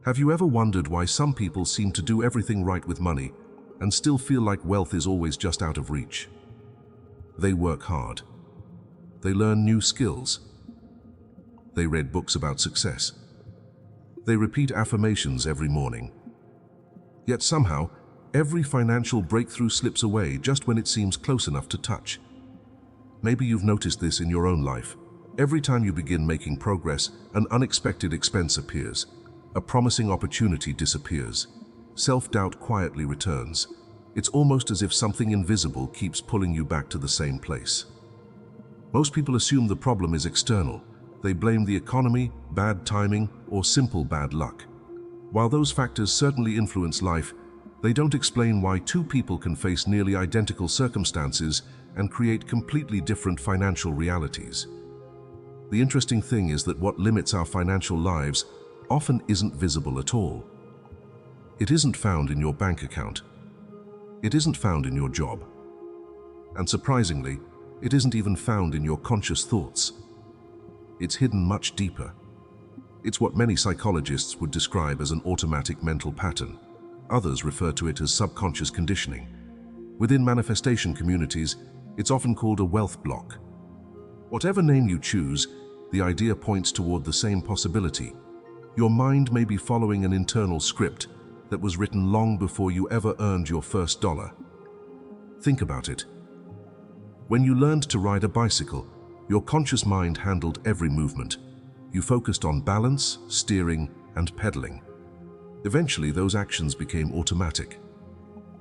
Have you ever wondered why some people seem to do everything right with money and still feel like wealth is always just out of reach? They work hard. They learn new skills. They read books about success. They repeat affirmations every morning. Yet somehow, every financial breakthrough slips away just when it seems close enough to touch. Maybe you've noticed this in your own life. Every time you begin making progress, an unexpected expense appears. A promising opportunity disappears. Self-doubt quietly returns. It's almost as if something invisible keeps pulling you back to the same place. Most people assume the problem is external. They blame the economy, bad timing, or simple bad luck. While those factors certainly influence life, they don't explain why two people can face nearly identical circumstances and create completely different financial realities. The interesting thing is that what limits our financial lives often isn't visible at all. It isn't found in your bank account. It isn't found in your job. And surprisingly, it isn't even found in your conscious thoughts. It's hidden much deeper. It's what many psychologists would describe as an automatic mental pattern. Others refer to it as subconscious conditioning. Within manifestation communities, it's often called a wealth block. Whatever name you choose, the idea points toward the same possibility. Your mind may be following an internal script that was written long before you ever earned your first dollar. Think about it. When you learned to ride a bicycle, your conscious mind handled every movement. You focused on balance, steering, and pedaling. Eventually, those actions became automatic.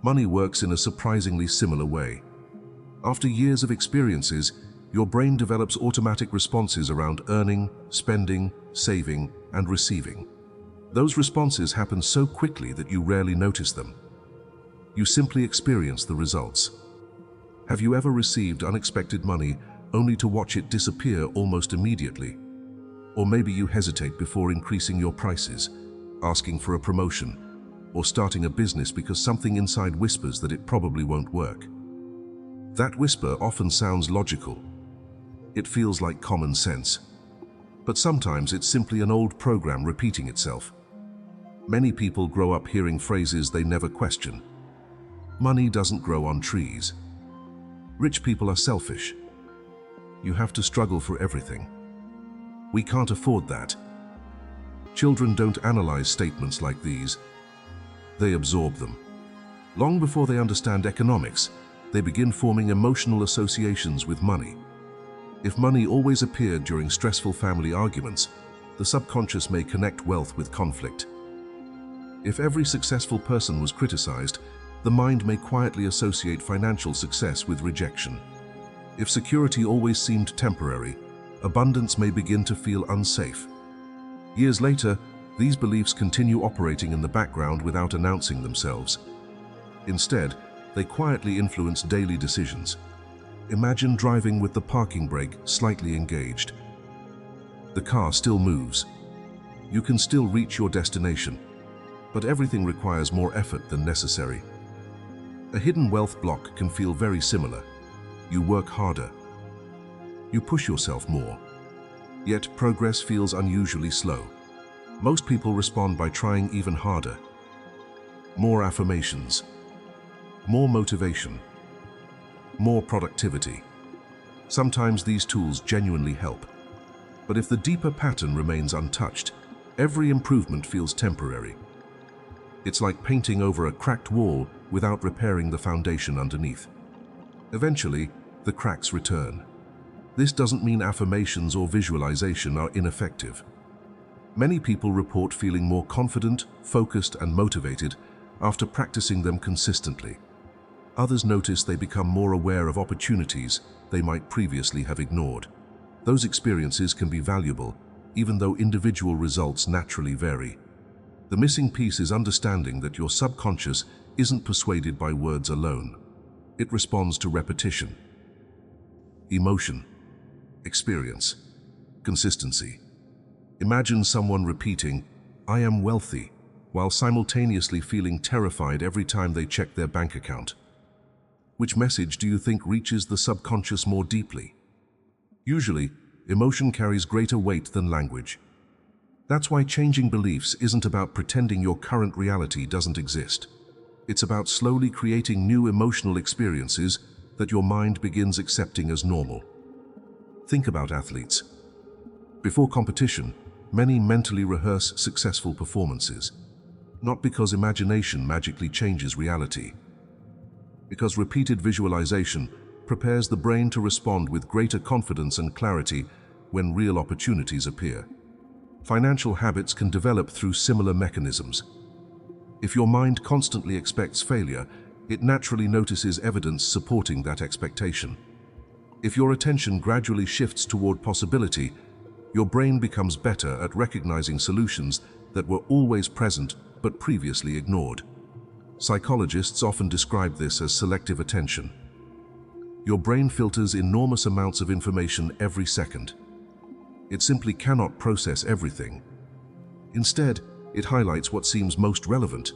Money works in a surprisingly similar way. After years of experiences, your brain develops automatic responses around earning, spending, saving, and receiving. Those responses happen so quickly that you rarely notice them. You simply experience the results. Have you ever received unexpected money only to watch it disappear almost immediately? Or maybe you hesitate before increasing your prices, asking for a promotion, or starting a business because something inside whispers that it probably won't work. That whisper often sounds logical. It feels like common sense. But sometimes it's simply an old program repeating itself. Many people grow up hearing phrases they never question. Money doesn't grow on trees. Rich people are selfish. You have to struggle for everything. We can't afford that. Children don't analyze statements like these. They absorb them. Long before they understand economics, they begin forming emotional associations with money. If money always appeared during stressful family arguments, the subconscious may connect wealth with conflict. If every successful person was criticized, the mind may quietly associate financial success with rejection. If security always seemed temporary, abundance may begin to feel unsafe. Years later, these beliefs continue operating in the background without announcing themselves. Instead, they quietly influence daily decisions. Imagine driving with the parking brake slightly engaged. The car still moves. You can still reach your destination, but everything requires more effort than necessary. A hidden wealth block can feel very similar. You work harder. You push yourself more. Yet progress feels unusually slow. Most people respond by trying even harder. More affirmations. More motivation. More productivity. Sometimes these tools genuinely help. But if the deeper pattern remains untouched, every improvement feels temporary. It's like painting over a cracked wall without repairing the foundation underneath. Eventually, the cracks return. This doesn't mean affirmations or visualization are ineffective. Many people report feeling more confident, focused, and motivated after practicing them consistently. Others notice they become more aware of opportunities they might previously have ignored. Those experiences can be valuable, even though individual results naturally vary. The missing piece is understanding that your subconscious isn't persuaded by words alone. It responds to repetition, emotion, experience, consistency. Imagine someone repeating, "I am wealthy," while simultaneously feeling terrified every time they check their bank account. Which message do you think reaches the subconscious more deeply? Usually, emotion carries greater weight than language. That's why changing beliefs isn't about pretending your current reality doesn't exist. It's about slowly creating new emotional experiences that your mind begins accepting as normal. Think about athletes. Before competition, many mentally rehearse successful performances, not because imagination magically changes reality, because repeated visualization prepares the brain to respond with greater confidence and clarity when real opportunities appear. Financial habits can develop through similar mechanisms. If your mind constantly expects failure, it naturally notices evidence supporting that expectation. If your attention gradually shifts toward possibility, your brain becomes better at recognizing solutions that were always present but previously ignored. Psychologists often describe this as selective attention. Your brain filters enormous amounts of information every second. It simply cannot process everything. Instead, it highlights what seems most relevant.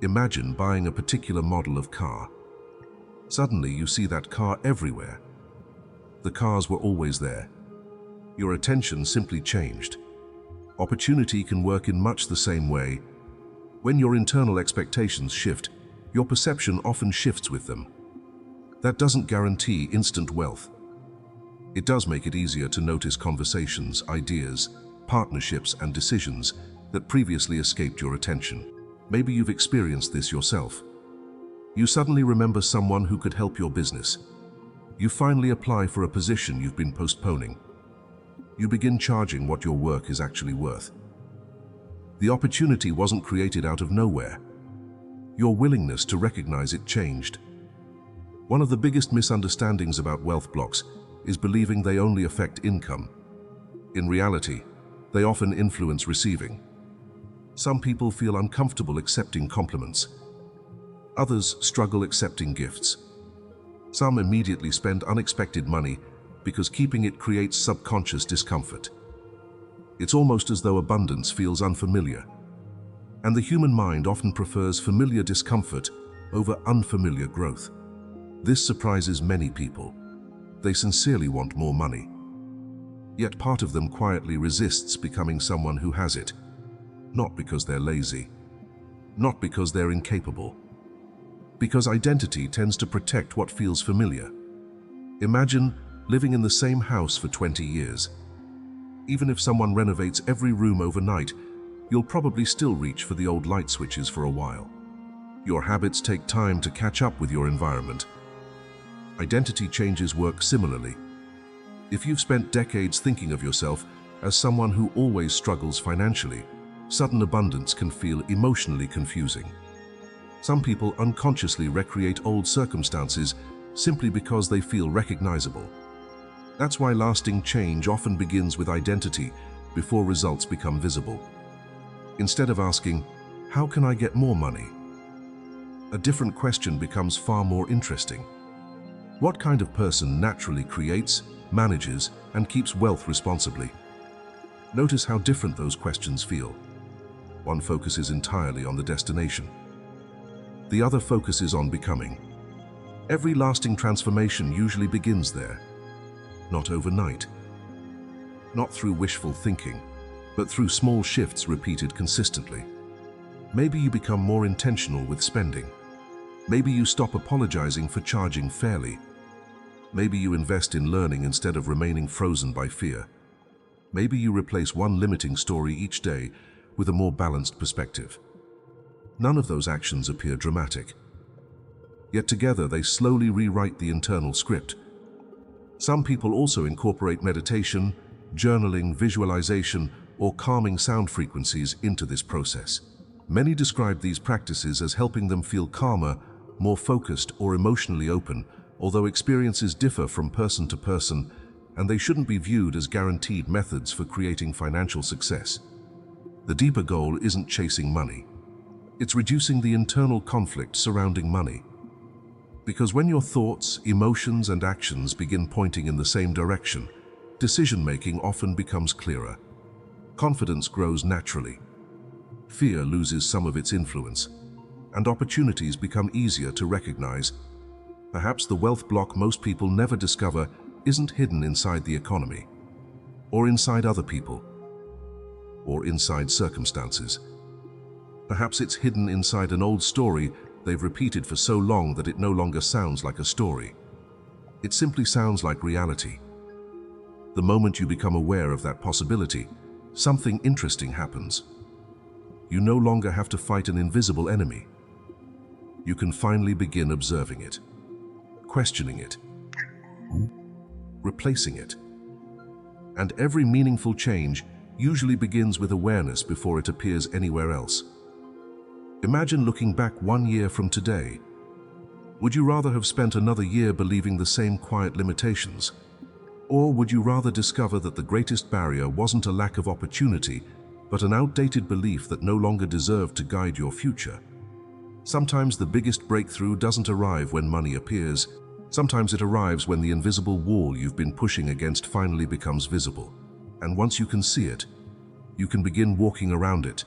Imagine buying a particular model of car. Suddenly, you see that car everywhere. The cars were always there. Your attention simply changed. Opportunity can work in much the same way. When your internal expectations shift, your perception often shifts with them. That doesn't guarantee instant wealth. It does make it easier to notice conversations, ideas, partnerships, and decisions that previously escaped your attention. Maybe you've experienced this yourself. You suddenly remember someone who could help your business. You finally apply for a position you've been postponing. You begin charging what your work is actually worth. The opportunity wasn't created out of nowhere. Your willingness to recognize it changed. One of the biggest misunderstandings about wealth blocks is believing they only affect income. In reality, they often influence receiving. Some people feel uncomfortable accepting compliments. Others struggle accepting gifts. Some immediately spend unexpected money because keeping it creates subconscious discomfort. It's almost as though abundance feels unfamiliar. And the human mind often prefers familiar discomfort over unfamiliar growth. This surprises many people. They sincerely want more money. Yet part of them quietly resists becoming someone who has it. Not because they're lazy. Not because they're incapable. Because identity tends to protect what feels familiar. Imagine living in the same house for 20 years. Even if someone renovates every room overnight, you'll probably still reach for the old light switches for a while. Your habits take time to catch up with your environment. Identity changes work similarly. If you've spent decades thinking of yourself as someone who always struggles financially, sudden abundance can feel emotionally confusing. Some people unconsciously recreate old circumstances simply because they feel recognizable. That's why lasting change often begins with identity before results become visible. Instead of asking, "How can I get more money?" a different question becomes far more interesting. What kind of person naturally creates, manages, and keeps wealth responsibly? Notice how different those questions feel. One focuses entirely on the destination. The other focuses on becoming. Every lasting transformation usually begins there. Not overnight. Not through wishful thinking, but through small shifts repeated consistently. Maybe you become more intentional with spending. Maybe you stop apologizing for charging fairly. Maybe you invest in learning instead of remaining frozen by fear. Maybe you replace one limiting story each day with a more balanced perspective. None of those actions appear dramatic. Yet together they slowly rewrite the internal script. Some people also incorporate meditation, journaling, visualization, or calming sound frequencies into this process. Many describe these practices as helping them feel calmer, more focused, or emotionally open, although experiences differ from person to person, and they shouldn't be viewed as guaranteed methods for creating financial success. The deeper goal isn't chasing money. It's reducing the internal conflict surrounding money. Because when your thoughts, emotions, and actions begin pointing in the same direction, decision-making often becomes clearer. Confidence grows naturally. Fear loses some of its influence, and opportunities become easier to recognize. Perhaps the wealth block most people never discover isn't hidden inside the economy, or inside other people. or inside circumstances. Perhaps it's hidden inside an old story they've repeated for so long that it no longer sounds like a story. It simply sounds like reality. The moment you become aware of that possibility, something interesting happens. You no longer have to fight an invisible enemy. You can finally begin observing it, questioning it, replacing it. And every meaningful change usually begins with awareness before it appears anywhere else. Imagine looking back 1 year from today. Would you rather have spent another year believing the same quiet limitations? Or would you rather discover that the greatest barrier wasn't a lack of opportunity, but an outdated belief that no longer deserved to guide your future? Sometimes the biggest breakthrough doesn't arrive when money appears. Sometimes it arrives when the invisible wall you've been pushing against finally becomes visible. And once you can see it, you can begin walking around it.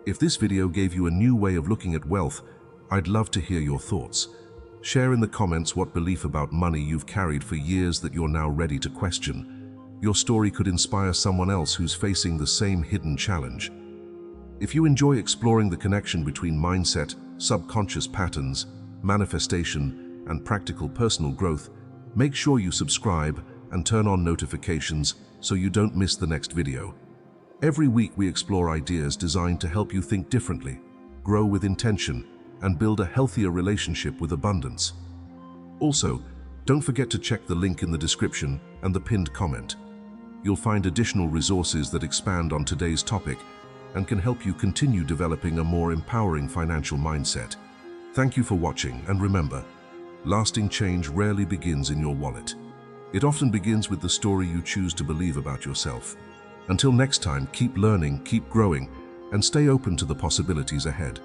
If this video gave you a new way of looking at wealth, I'd love to hear your thoughts. Share in the comments what belief about money you've carried for years that you're now ready to question. Your story could inspire someone else who's facing the same hidden challenge. If you enjoy exploring the connection between mindset, subconscious patterns, manifestation, and practical personal growth, make sure you subscribe and turn on notifications so you don't miss the next video. Every week we explore ideas designed to help you think differently, grow with intention, and build a healthier relationship with abundance. Also, don't forget to check the link in the description and the pinned comment. You'll find additional resources that expand on today's topic and can help you continue developing a more empowering financial mindset. Thank you for watching, and remember, lasting change rarely begins in your wallet. It often begins with the story you choose to believe about yourself. Until next time, keep learning, keep growing, and stay open to the possibilities ahead.